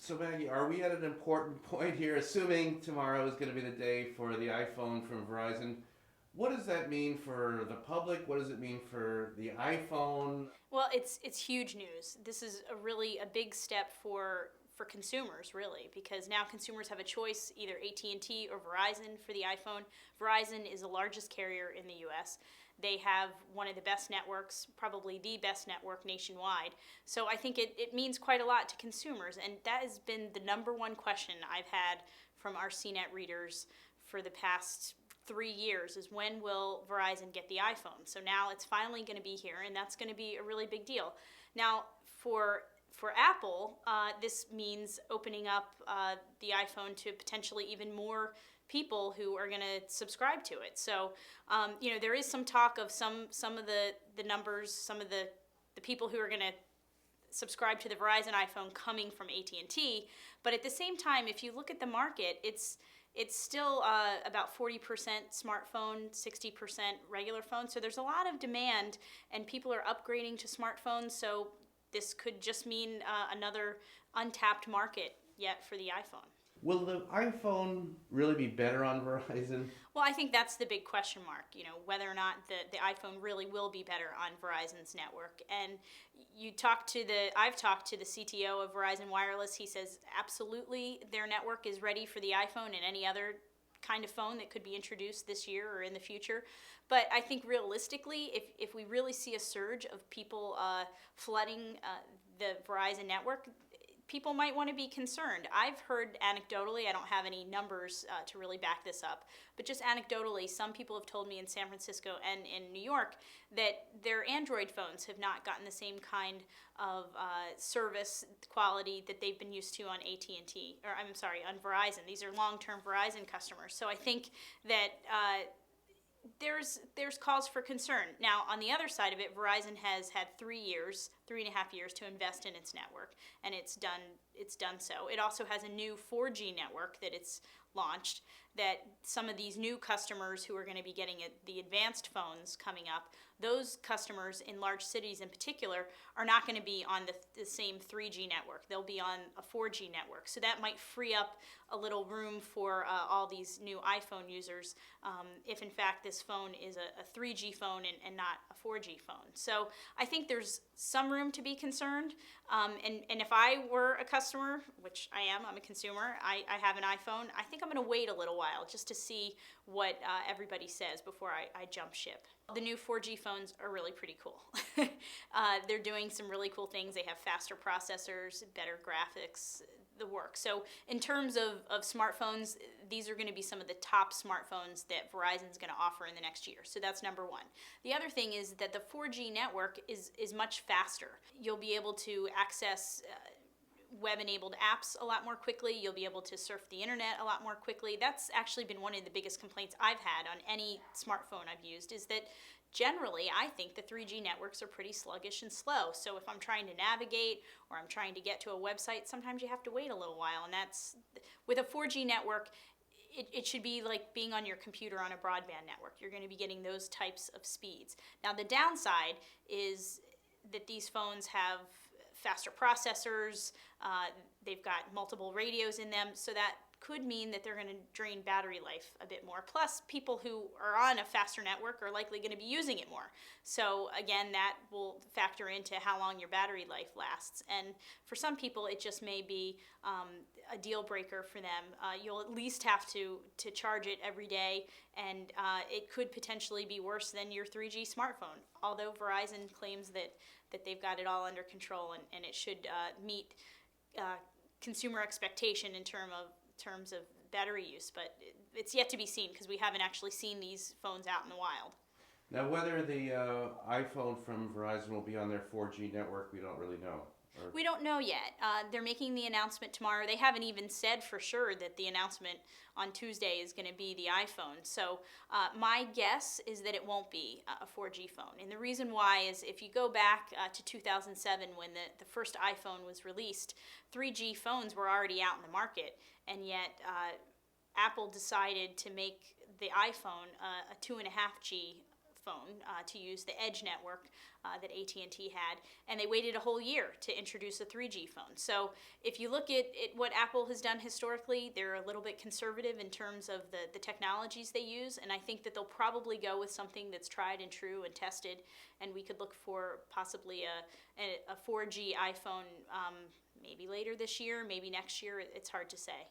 So Maggie, are we at an important point here? Assuming tomorrow is going to be the day for the iPhone from Verizon, what does that mean for the public? What does it mean for the iPhone? Well, it's huge news. This is a big step for consumers, really, because now consumers have a choice, either AT&T or Verizon for the iPhone. Verizon is the largest carrier in the US. They have one of the best networks, probably the best network nationwide. So I think it means quite a lot to consumers, and that has been the number one question I've had from our CNET readers for the past 3 years is when will Verizon get the iPhone? So now it's finally going to be here, and that's going to be a really big deal. Now, for Apple, this means opening up the iPhone to potentially even more people who are going to subscribe to it. So, there is some talk of some of the numbers, some of the people who are going to subscribe to the Verizon iPhone coming from AT&T. But at the same time, if you look at the market, it's still about 40% smartphone, 60% regular phone. So there's a lot of demand, and people are upgrading to smartphones. So this could just mean another untapped market yet for the iPhone. Will the iPhone really be better on Verizon? Well, I think that's the big question mark, whether or not the iPhone really will be better on Verizon's network. And I've talked to the CTO of Verizon Wireless. He says absolutely their network is ready for the iPhone and any other kind of phone that could be introduced this year or in the future. But I think realistically, if we really see a surge of people flooding the Verizon network, people might want to be concerned. I've heard anecdotally, I don't have any numbers to really back this up, but just anecdotally, some people have told me in San Francisco and in New York that their Android phones have not gotten the same kind of service quality that they've been used to on AT&T, or I'm sorry, on Verizon. These are long-term Verizon customers. So I think that there's cause for concern. Now, on the other side of it, Verizon has had 3.5 years to invest in its network, and it's done so. It also has a new 4G network that it's launched, that some of these new customers who are going to be getting the advanced phones coming up, those customers in large cities in particular are not going to be on the same 3G network. They'll be on a 4G network. So that might free up a little room for all these new iPhone users if in fact this phone is a 3G phone and not a 4G phone. So I think there's some room to be concerned. And if I were a customer, which I am, I'm a consumer, I have an iPhone, I think I'm going to wait a little while just to see what everybody says before I jump ship. The new 4G phones are really pretty cool. They're doing some really cool things. They have faster processors, better graphics, the work. So in terms of smartphones, these are going to be some of the top smartphones that Verizon's going to offer in the next year. So that's number one. The other thing is that the 4G network is much faster. You'll be able to access web-enabled apps a lot more quickly. You'll be able to surf the internet a lot more quickly. That's actually been one of the biggest complaints I've had on any smartphone I've used, is that generally I think the 3G networks are pretty sluggish and slow. So if I'm trying to navigate or I'm trying to get to a website, sometimes you have to wait a little while. And that's, with a 4G network, it should be like being on your computer on a broadband network. You're going to be getting those types of speeds. Now the downside is that these phones have faster processors, they've got multiple radios in them, so that could mean that they're going to drain battery life a bit more. Plus, people who are on a faster network are likely going to be using it more. So again, that will factor into how long your battery life lasts. And for some people, it just may be a deal breaker for them. You'll at least have to charge it every day, and it could potentially be worse than your 3G smartphone. Although Verizon claims that they've got it all under control, and it should meet consumer expectation in terms of battery use, but it's yet to be seen because we haven't actually seen these phones out in the wild. Now, whether the iPhone from Verizon will be on their 4G network, we don't really know. We don't know yet. They're making the announcement tomorrow. They haven't even said for sure that the announcement on Tuesday is going to be the iPhone. So my guess is that it won't be a 4G phone. And the reason why is if you go back to 2007 when the first iPhone was released, 3G phones were already out in the market, and yet Apple decided to make the iPhone a 2.5G phone to use the Edge network that AT&T had, and they waited a whole year to introduce a 3G phone. So if you look at what Apple has done historically, they're a little bit conservative in terms of the technologies they use, and I think that they'll probably go with something that's tried and true and tested, and we could look for possibly a 4G iPhone maybe later this year, maybe next year. It's hard to say.